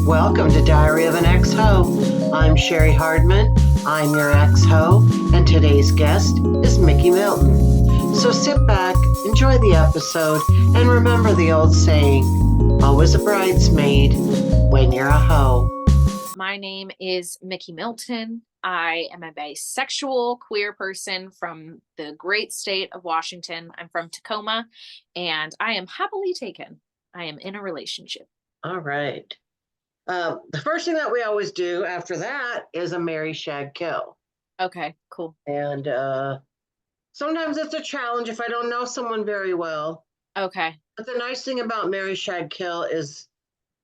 Welcome to Diary of an Ex-Ho. I'm Cheri Hardman. I'm your ex-ho, and today's guest is Mickie Milton. So sit back, enjoy the episode, and remember the old saying, always a bridesmaid when you're a hoe. My name is Mickie Milton. I am a bisexual queer person from the great state of Washington. I'm from Tacoma, and I am happily taken. I am in a relationship. All right. The first thing that we always do after that is a marry, shag, kill. Okay, cool. And sometimes it's a challenge if I don't know someone very well. Okay. But the nice thing about marry, shag, kill is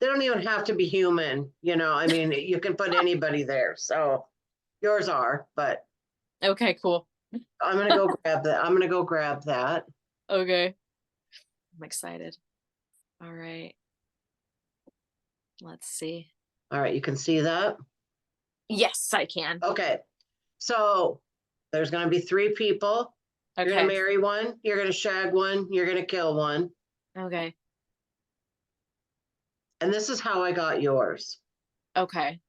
they don't even have to be human. I mean, you can put anybody there. So yours are, but Okay, cool. I'm going to go grab that. I'm going to go grab that. Okay. I'm excited. All right. Let's see. All right. You can see that? Yes, I can. Okay. So there's going to be 3 people. Okay. You're going to marry one. You're going to shag one. You're going to kill one. Okay. And this is how I got yours. Okay.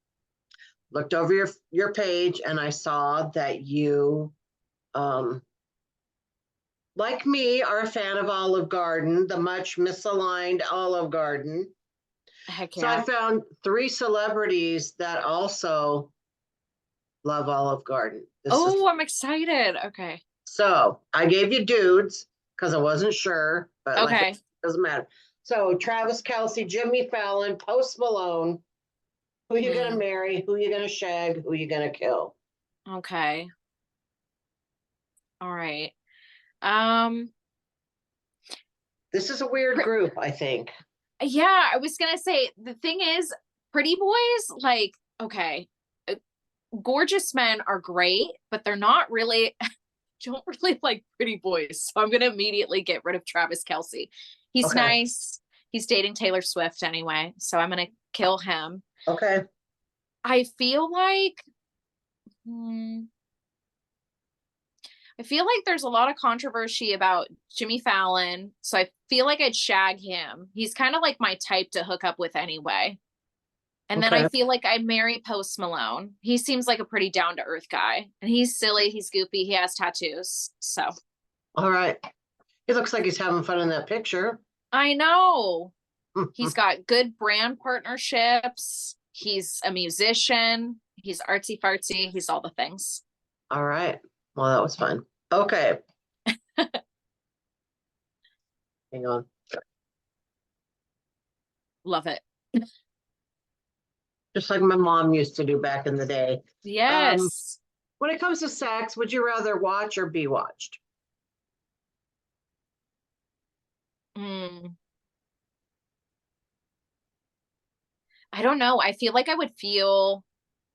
Looked over your page and I saw that you, like me, are a fan of Olive Garden, the much misaligned Olive Garden. Heck yeah. So I found 3 celebrities that also love Olive Garden. I'm excited. Okay. So I gave you dudes because I wasn't sure, but Okay. it doesn't matter. So Travis Kelce, Jimmy Fallon, Post Malone. Who you gonna marry? Who you gonna shag? Who you gonna kill? Okay. All right. This is a weird group, I think. Yeah, I was gonna say the thing is, pretty boys, like, okay, gorgeous men are great, but they're not really don't really like pretty boys. So I'm gonna immediately get rid of Travis Kelce. He's nice. He's dating Taylor Swift anyway, so I'm gonna kill him. Okay. I feel like there's a lot of controversy about Jimmy Fallon, so I feel like I'd shag him. He's kind of like my type to hook up with anyway. And then I feel like I'd marry Post Malone. He seems like a pretty down-to-earth guy. And he's silly, he's goofy, he has tattoos. So. All right. He looks like he's having fun in that picture. I know. He's got good brand partnerships. He's a musician. He's artsy fartsy. He's all the things. All right. Well, that was fun. Okay. Hang on. Love it. Just like my mom used to do back in the day. Yes. When it comes to sex, would you rather watch or be watched? I don't know. I feel like I would feel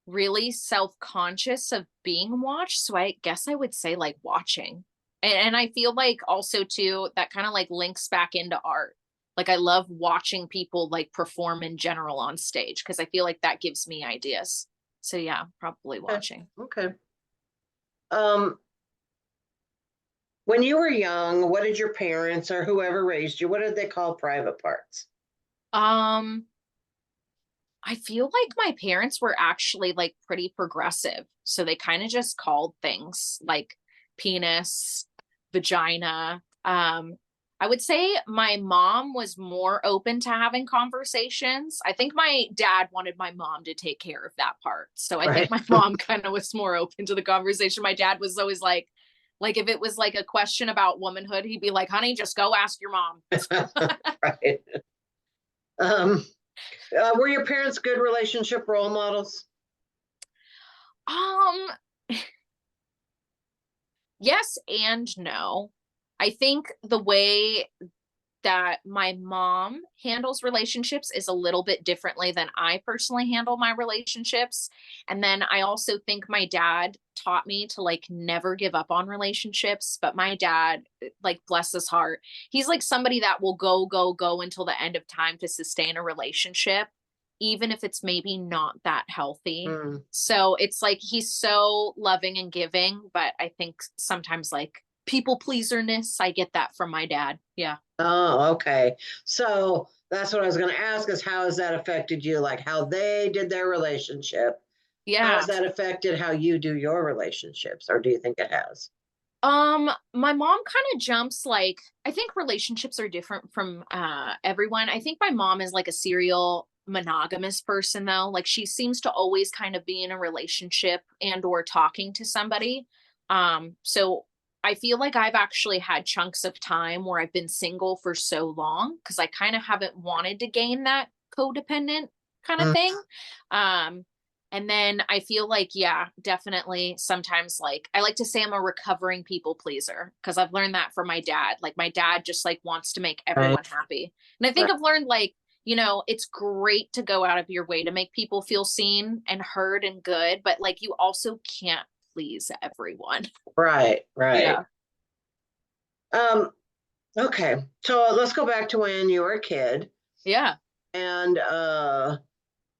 really self-conscious of being watched. So I guess I would say like watching. And I feel like also too, that kind of like links back into art. Like I love watching people like perform in general on stage because I feel like that gives me ideas. So yeah, probably watching. Okay. When you were young, what did your parents or whoever raised you, what did they call private parts? I feel like my parents were actually like pretty progressive. So they kind of just called things like penis, vagina. I would say my mom was more open to having conversations. I think my dad wanted my mom to take care of that part. So I think my mom kind of was more open to the conversation. My dad was always like if it was like a question about womanhood, he'd be like, honey, just go ask your mom. Right. Were your parents good relationship role models? Yes and no. I think the way that my mom handles relationships is a little bit differently than I personally handle my relationships. And then I also think my dad taught me to like never give up on relationships. But my dad, like, bless his heart, he's like somebody that will go until the end of time to sustain a relationship, even if it's maybe not that healthy. So it's like he's so loving and giving, but I think sometimes like people pleaserness, I get that from my dad. Yeah. Oh, okay. So that's what I was going to ask is how has that affected you? Like how they did their relationship? How has Yeah. that affected how you do your relationships? Or do you think it has? My mom kind of jumps like I think relationships are different from everyone. I think my mom is like a serial monogamous person though. Like she seems to always kind of be in a relationship and or talking to somebody. So I feel like I've actually had chunks of time where I've been single for so long because I kind of haven't wanted to gain that codependent kind of Mm, thing. Um, and then I feel like, yeah, definitely sometimes like I like to say I'm a recovering people pleaser because I've learned that from my dad. Like my dad just like wants to make right, everyone happy. And I think right, I've learned like, it's great to go out of your way to make people feel seen and heard and good, but like you also can't please everyone. right, right. Yeah. Um, okay. So let's go back to when you were a kid. Yeah. And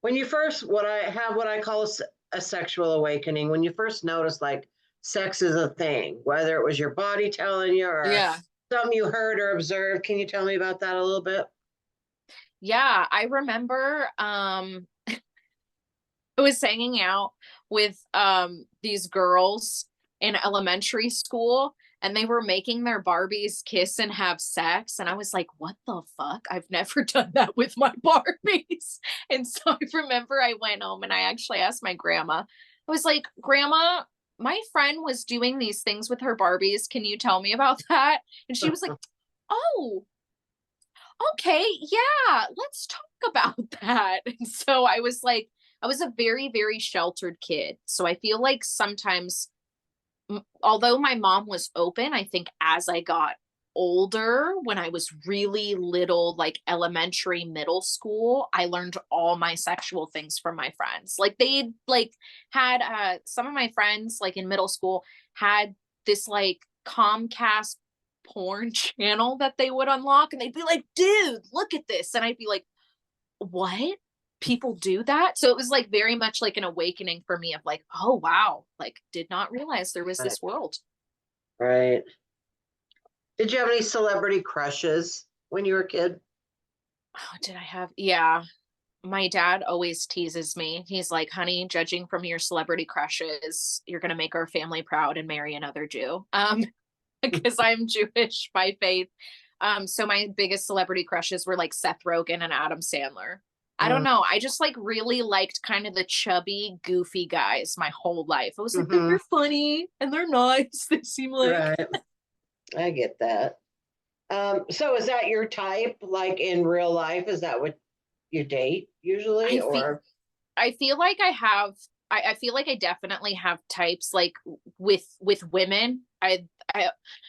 when you first, what I call a sexual awakening, when you first noticed like sex is a thing, whether it was your body telling you or Yeah. something you heard or observed, can you tell me about that a little bit? Yeah. I remember I was hanging out with these girls in elementary school and they were making their Barbies kiss and have sex and I was like, what the fuck? I've never done that with my Barbies. And so I remember I went home and I actually asked my grandma. I was like, "Grandma, my friend was doing these things with her Barbies. Can you tell me about that?" And she was like, "Oh, okay, yeah, let's talk about that." And so I was like, I was a very, very sheltered kid. So I feel like sometimes, although my mom was open, I think as I got older, when I was really little, like elementary, middle school, I learned all my sexual things from my friends. Like they like had some of my friends like in middle school had this like Comcast porn channel that they would unlock and they'd be like, "Dude, look at this." And I'd be like, "What? People do that?" So it was like very much like an awakening for me of like, "Oh wow, like did not realize there was Right, this world." right. Did you have any celebrity crushes when you were a kid? Oh, did I have? Yeah. My dad always teases me. He's like, "Honey, judging from your celebrity crushes, you're going to make our family proud and marry another Jew." Because I'm Jewish by faith. So my biggest celebrity crushes were like Seth Rogen and Adam Sandler. I don't Mm, know. I just like really liked kind of the chubby, goofy guys my whole life. I was like, mm-hmm. they're funny and they're nice. They seem like Right. I get that. So is that your type, like in real life? Is that what you date usually, I feel or I feel like I feel like I definitely have types like with women. I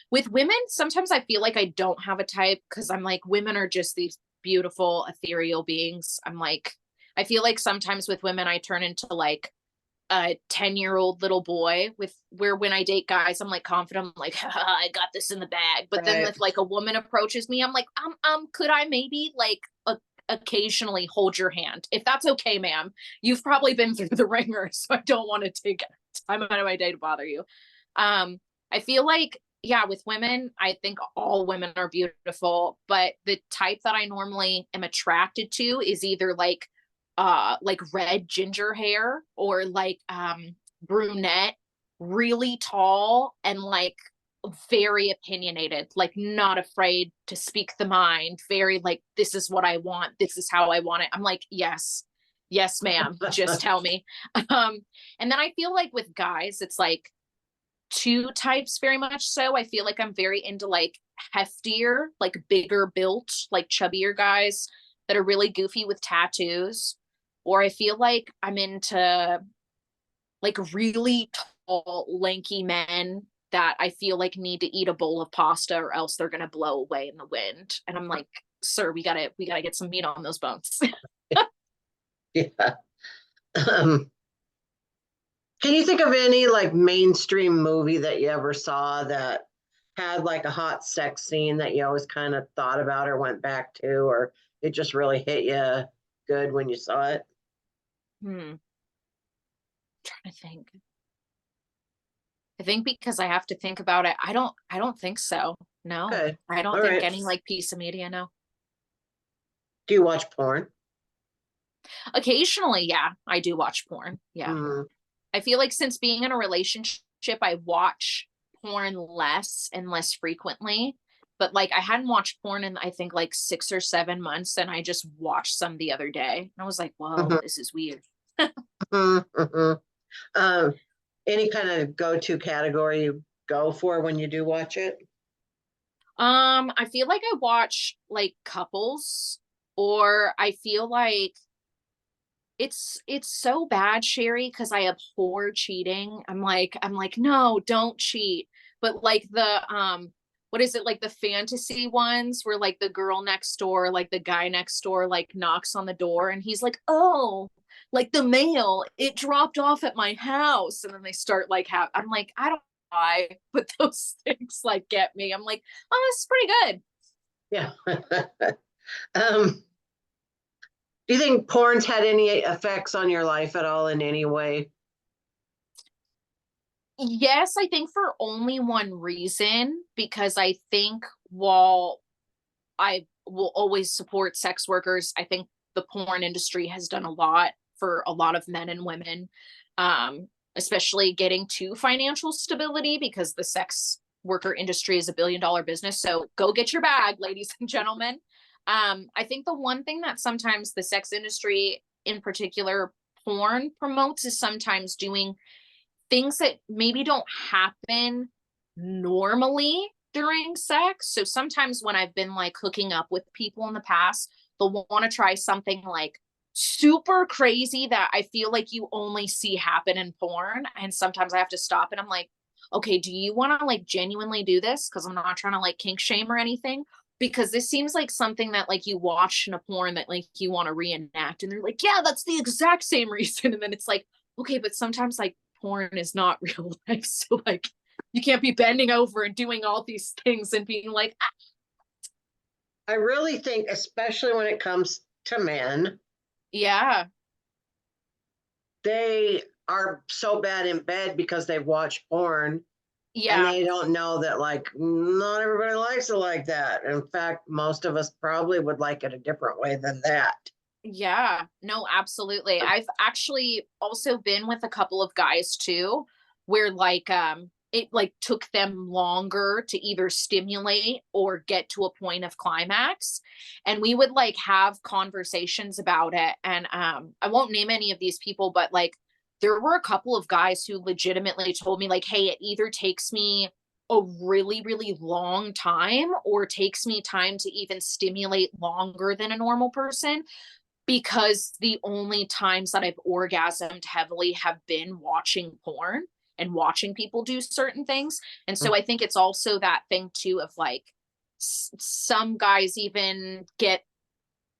with women, sometimes I feel like I don't have a type because I'm like, women are just these beautiful, ethereal beings. I'm like, I feel like sometimes with women I turn into like a 10-year-old little boy with where when I date guys, I'm like confident, I'm like, I got this in the bag. But then right? if like a woman approaches me, I'm like, could I maybe like occasionally hold your hand? If that's okay, ma'am. You've probably been through the ringer, so I don't want to take time out of my day to bother you. I feel like, yeah, with women, I think all women are beautiful, but the type that I normally am attracted to is either like red ginger hair or like brunette, really tall and like very opinionated, like not afraid to speak the mind, very like, this is what I want, this is how I want it. I'm like, yes, yes, ma'am, just tell me. um and then I feel like with guys it's like two types very much. So I feel like I'm very into like heftier, like bigger built, like chubbier guys that are really goofy with tattoos. Or I feel like I'm into like really tall, lanky men that I feel like need to eat a bowl of pasta or else they're gonna blow away in the wind. And I'm like, "Sir, we gotta get some meat on those bones." Yeah. Um, can you think of any like mainstream movie that you ever saw that had like a hot sex scene that you always kind of thought about or went back to, or it just really hit you good when you saw it? Trying to think. I think because I have to think about it. I don't think so. No. Okay. I don't All think right. any like piece of media, no. Do you watch porn? Occasionally, yeah, I do watch porn. Yeah. Mm, I feel like since being in a relationship, I watch porn less and less frequently. But like I hadn't watched porn in I think like 6 or 7 months, and I just watched some the other day. And I was like, whoa, mhm, this is weird. mhm, mhm. Um, any kind of go-to category you go for when you do watch it? I feel like I watch like couples, or I feel like it's so bad, Cheri, because I abhor cheating. I'm like, no, don't cheat. But like the what is it, like the fantasy ones where like the girl next door, like the guy next door, like knocks on the door and he's like, oh, like the mail, it dropped off at my house. And then they start like I'm like, I don't know why, but those things like get me. I'm like, oh, this is pretty good. Yeah. um, do you think porn's had any effects on your life at all in any way? Yes, I think for only one reason, because I think while I will always support sex workers, I think the porn industry has done a lot for a lot of men and women, um, especially getting to financial stability, because the sex worker industry is $1 billion business. So go get your bag, ladies and gentlemen. I think the one thing that sometimes the sex industry, in particular porn, promotes is sometimes doing things that maybe don't happen normally during sex. So sometimes when I've been like hooking up with people in the past, they'll want to try something like super crazy that I feel like you only see happen in porn. And sometimes I have to stop and I'm like, okay, do you want to like genuinely do this? Because I'm not trying to like kink shame or anything. Because this seems like something that like you watch in a porn that like you want to reenact. And they're like, yeah, that's the exact same reason. And then it's like, okay, but sometimes like porn is not real life. So like you can't be bending over and doing all these things and being like, ah. I really think, especially when it comes to men, Yeah, they are so bad in bed because they've watched porn and yeah, they don't know that, like, not everybody likes it like that. In fact, most of us probably would like it a different way than that. yeah. No, absolutely. I've actually also been with a couple of guys too, where like it like took them longer to either stimulate or get to a point of climax. And we would like have conversations about it. And I won't name any of these people, but like there were a couple of guys who legitimately told me like, hey, it either takes me a really, really long time or takes me time to even stimulate longer than a normal person, because the only times that I've orgasmed heavily have been watching porn and watching people do certain things. And so I think it's also that thing too of like some guys even get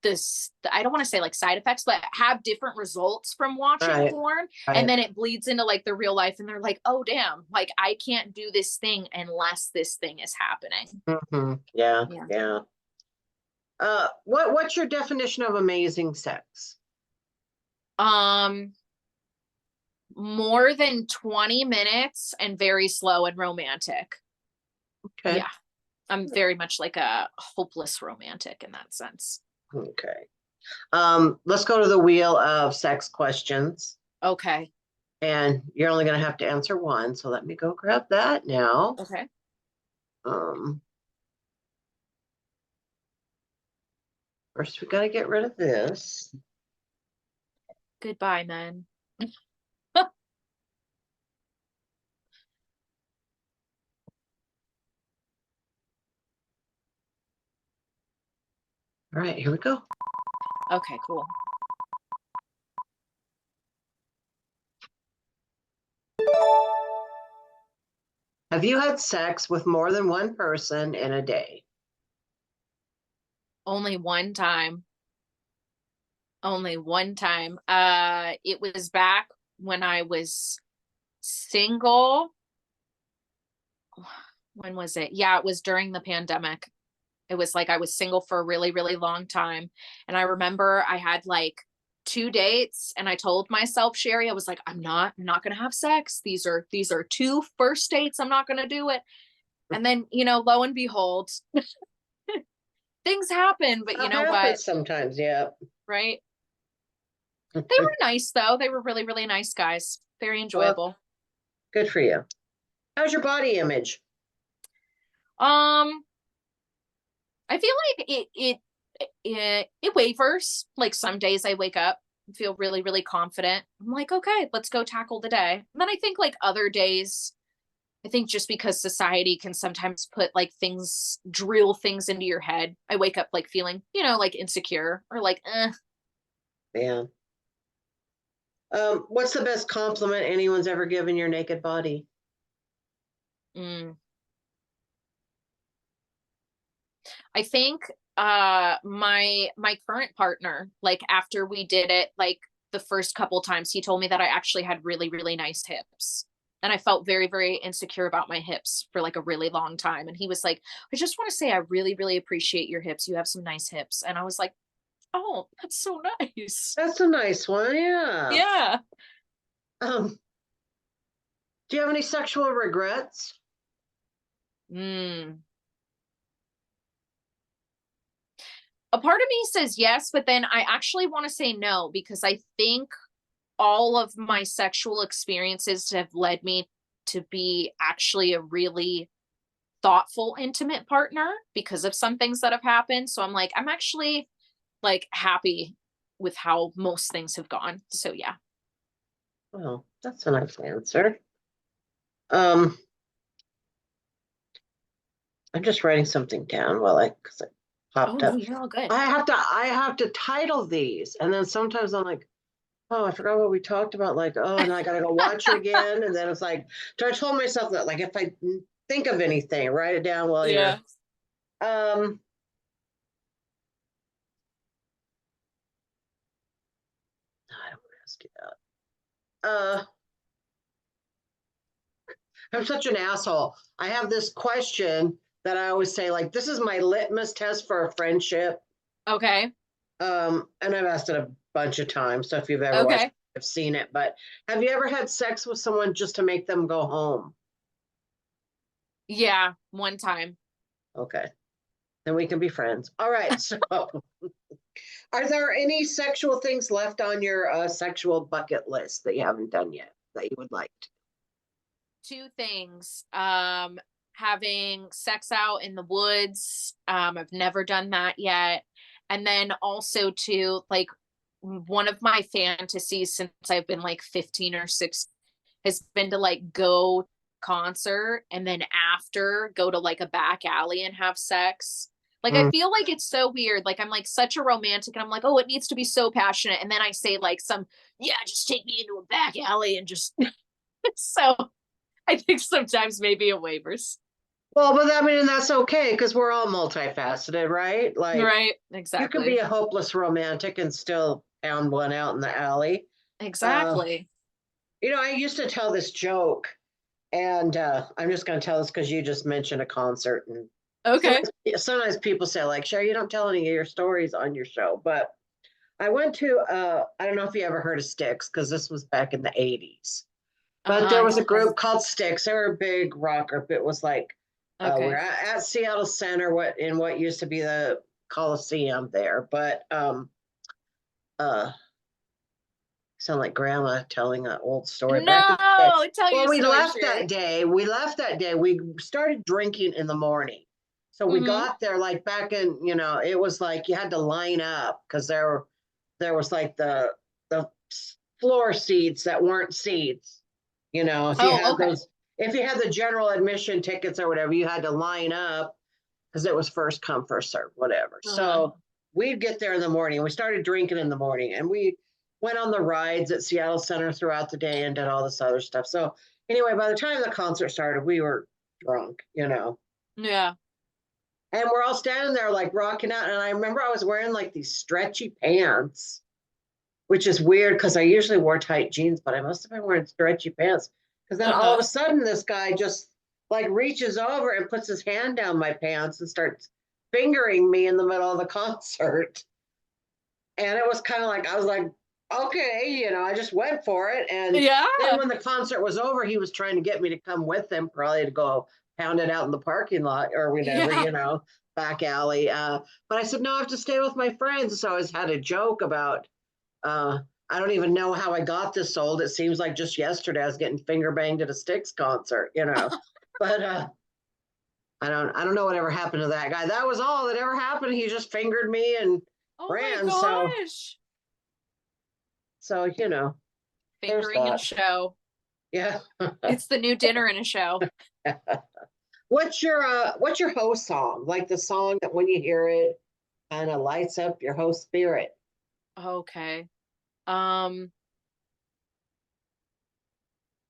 this, I don't want to say like side effects, but have different results from watching Right, porn. And right. then it bleeds into like the real life and they're like, oh damn, like I can't do this thing unless this thing is happening. Yeah, Yeah. yeah. What's your definition of amazing sex? Um More than 20 minutes and very slow and romantic. Okay, Yeah. I'm very much like a hopeless romantic in that sense. okay. Let's go to the wheel of sex questions, Okay. and you're only going to have to answer one. So let me go grab that now. Okay. Um, First, we got to get rid of this. Goodbye, men. All right, here we go. Okay, cool. Have you had sex with more than one person in a day? Only one time. Only one time. It was back when I was single. When was it? Yeah, it was during the pandemic. It was like I was single for a really, really long time. And I remember I had like 2 dates, and I told myself, Cheri, I was like, I'm not gonna have sex. These are 2 first dates. I'm not gonna do it. And then, lo and behold, things happen, but you That know what? happens sometimes, yeah. Right? They were nice though. They were really, really nice guys. Very Well, enjoyable. good for you. How's your body image? Um, I feel like it wavers. Like some days I wake up and feel really, really confident. I'm like, okay, let's go tackle the day. And then I think like other days, I think just because society can sometimes put like drill things into your head, I wake up like feeling, like insecure or like, Yeah. What's the best compliment anyone's ever given your naked body? mm. I think my current partner, like after we did it, like the first couple times, he told me that I actually had really, really nice hips. And I felt very, very insecure about my hips for like a really long time. And he was like, I just want to say I really, really appreciate your hips. You have some nice hips. And I was like, oh, that's so nice. That's a nice one, yeah. Yeah. Um, do you have any sexual regrets? Mm. A part of me says yes, but then I actually want to say no because I think all of my sexual experiences have led me to be actually a really thoughtful, intimate partner because of some things that have happened. So I'm like, I'm actually like happy with how most things have gone. So yeah. Well, that's a nice answer. Um, I'm just writing something down because it Oh popped no, up. you're all good. I have to title these, and then sometimes I'm like, oh, I forgot what we talked about. Like, oh, and I gotta go watch it again, and then it's like, so I told myself that, like, if I think of anything, write it down while you're. Yeah. I don't want to ask you that. I'm such an asshole. I have this question that I always say, like, this is my litmus test for a friendship. Okay. And I've asked it a bunch of times. So if you've ever watched, Okay. I've seen it. But have you ever had sex with someone just to make them go home? Yeah, one time. Okay, then we can be friends. All right. So, are there any sexual things left on your sexual bucket list that you haven't done yet that you would like to? 2 things. Having sex out in the woods. I've never done that yet. And then also to like one of my fantasies since I've been like 15 or 16 has been to like go concert and then after go to like a back alley and have sex. Like I Mm. feel like it's so weird. Like I'm like such a romantic and I'm like, oh, it needs to be so passionate. And then I say like yeah, just take me into a back alley and just so I think sometimes maybe it wavers. Well, but I mean, and that's okay because we're all multifaceted, right? Like, Right. you can be Exactly. a hopeless romantic and still pound one out in the alley. Uh, Exactly. I used to tell this joke, and I'm just going to tell this because you just mentioned a concert, and Okay. sometimes people say, like, Sherry, you don't tell any of your stories on your show, but I went to, I don't know if you ever heard of Styx because this was back in the 80s, but there I was a don't know. group called Styx. They were a big rock group. It was like, we're Okay. at Seattle Center, what used to be the Coliseum there, but uh, sound like grandma telling an old story back in the day. No, tell Well, your we story, left that Cheri. day. We left that day. We started drinking in the morning. So we Mm-hmm. got there like back in, it was like you had to line up because there was like the floor seats that weren't seats. If you Oh, had okay. the general admission tickets or whatever, you had to line up because it was first come, first serve, whatever. Uh-huh. So we'd get there in the morning. We started drinking in the morning and we went on the rides at Seattle Center throughout the day and did all this other stuff. So anyway, by the time the concert started, we were drunk. Yeah. And we're all standing there like rocking out. And I remember I was wearing like these stretchy pants, which is weird because I usually wore tight jeans, but I must have been wearing stretchy pants. Because then all of Uh-huh. a sudden, this guy just like reaches over and puts his hand down my pants and starts fingering me in the middle of the concert. And it was kind of like, I was like, okay, I just went for it. And Yeah. then when the concert was over, he was trying to get me to come with him, probably to go pound it out in the parking lot or whatever, Yeah. back alley. But I said, no, I have to stay with my friends. So I always had a joke about, I don't even know how I got this sold. It seems like just yesterday I was getting finger banged at a Styx concert. But I don't know whatever happened to that guy. That was all that ever happened. He just fingered me and Oh my ran. So gosh. so there's Fingering and that. show. Yeah. It's the new dinner and a show. What's your host song? Like the song that when you hear it kind of lights up your host spirit. Okay. Um,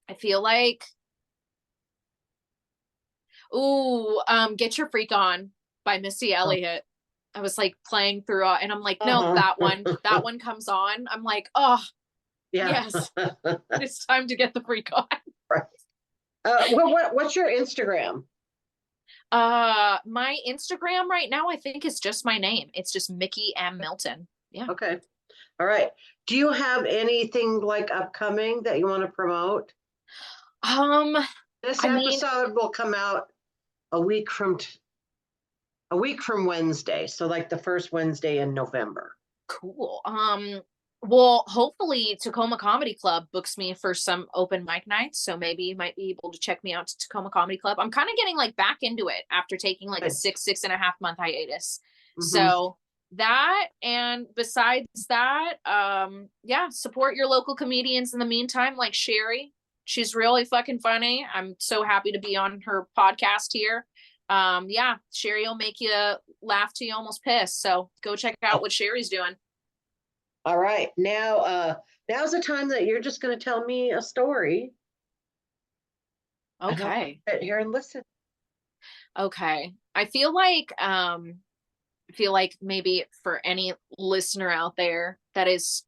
I feel like, ooh, Get Your Freak On by Missy Elliott. I was like playing through and I'm like, no, Uh-huh. that one comes on. I'm like, oh, Yeah. yes, it's time to get the freak on. Right. What's your Instagram? My Instagram right now, I think is just my name. It's just Mickie M. Milton. Yeah. Okay. All right. Do you have anything like upcoming that you want to promote? Um, This I mean, episode will come out a week from a week from Wednesday, so like the first Wednesday in November. cool. Well, hopefully Tacoma Comedy Club books me for some open mic nights, so maybe you might be able to check me out to Tacoma Comedy Club. I'm kind of getting like back into it after taking like a Good. 6.5 month hiatus. Mm-hmm. So that, and besides that, yeah, support your local comedians in the meantime, like Cheri. She's really fucking funny. I'm so happy to be on her podcast here. Yeah, Cheri will make you laugh till you almost piss. So go check out what Cheri's doing. All right. Now's the time that you're just going to tell me a story. And I'll Okay. sit here and listen. Okay. I feel like maybe for any listener out there that is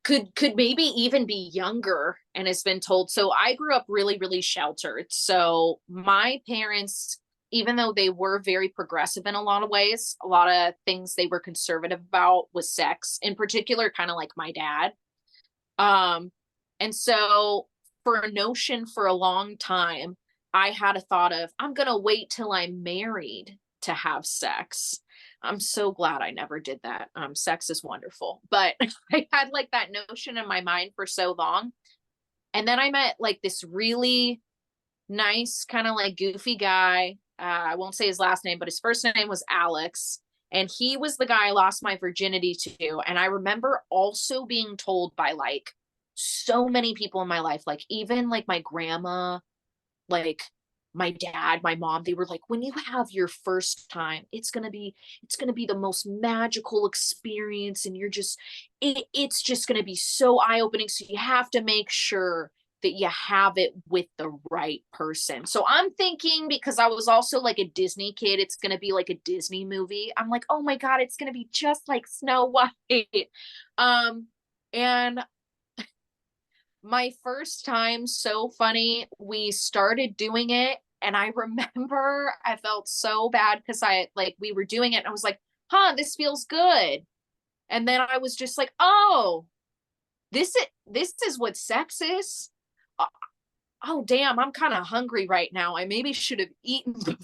could maybe even be younger and has been told. So I grew up really, really sheltered. So my parents, even though they were very progressive in a lot of ways, a lot of things they were conservative about was sex, in particular, kind of like my dad. Um, and so for a notion for a long time, I had a thought of, I'm gonna wait till I'm married to have sex. I'm so glad I never did that. Sex is wonderful, but I had like that notion in my mind for so long. And then I met like this really nice, kind of like goofy guy. I won't say his last name, but his first name was Alex. And he was the guy I lost my virginity to. And I remember also being told by like so many people in my life, like even like my grandma, like my dad, my mom, they were like, when you have your first time, it's gonna be the most magical experience. And it's just gonna be so eye-opening. So you have to make sure that you have it with the right person. So I'm thinking, because I was also like a Disney kid, it's gonna be like a Disney movie. I'm like, oh my God, it's gonna be just like Snow White. And my first time, so funny, we started doing it and I remember I felt so bad because we were doing it and I was like, huh, this feels good. And then I was just like, oh, this is what sex is. Uh, oh damn, I'm kind of hungry right now. I maybe should have eaten before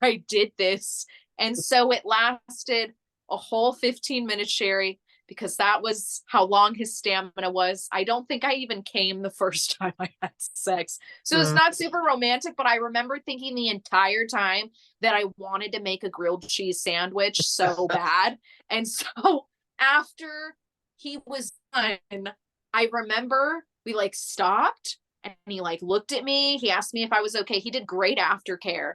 I did this. And so it lasted a whole 15 minutes, Cheri, because that was how long his stamina was. I don't think I even came the first time I had sex. So it's Mm. not super romantic, but I remember thinking the entire time that I wanted to make a grilled cheese sandwich so bad. And so after he was done, I remember we like stopped and he like looked at me. He asked me if I was okay. He did great aftercare,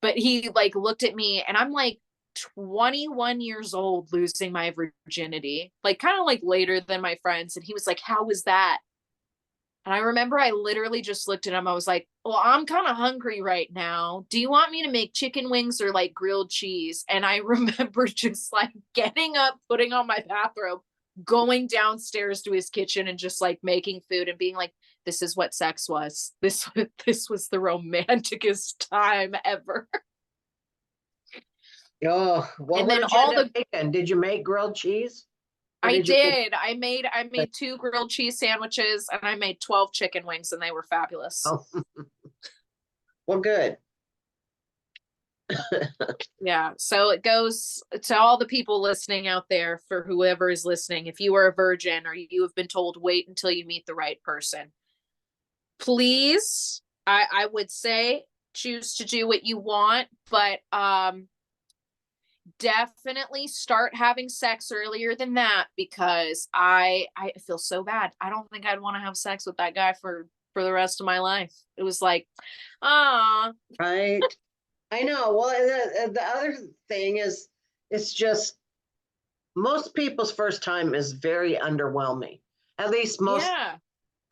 but he like looked at me and I'm like 21 years old losing my virginity, like kind of like later than my friends. And he was like, how was that? And I remember I literally just looked at him. I was like, well, I'm kind of hungry right now. Do you want me to make chicken wings or like grilled cheese? And I remember just like getting up, putting on my bathrobe, going downstairs to his kitchen and just like making food and being like, this is what sex was. This was the romanticest time ever. Oh, well, And what then did you all end up the making? Did you make grilled cheese? Or I did you make? did. I made 2 grilled cheese sandwiches and I made 12 chicken wings and they were fabulous. Oh, well, good. Yeah. So it goes to all the people listening out there, for whoever is listening. If you are a virgin or you have been told wait until you meet the right person, please, I would say choose to do what you want, but definitely start having sex earlier than that, because I feel so bad. I don't think I'd want to have sex with that guy for the rest of my life. It was like, ah, Right. I know. Well, the other thing is, it's just most people's first time is very underwhelming. At least most yeah,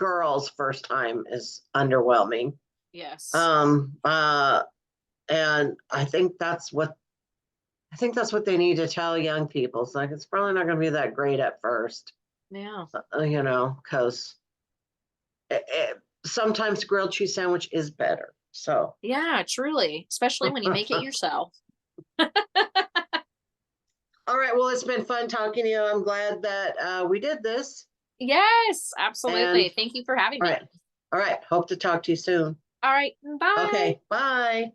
girls' first time is underwhelming. yes, Um, uh, and I think that's what they need to tell young people. It's like it's probably not going to be that great at first, yeah, because sometimes grilled cheese sandwich is better. So, yeah, truly, especially when you make it all yourself. right. Well, it's been fun talking to you. I'm glad that we did this. Yes, And absolutely. Thank you for having all me. right. All right. Hope to talk to you soon. All right, bye. Okay. Bye.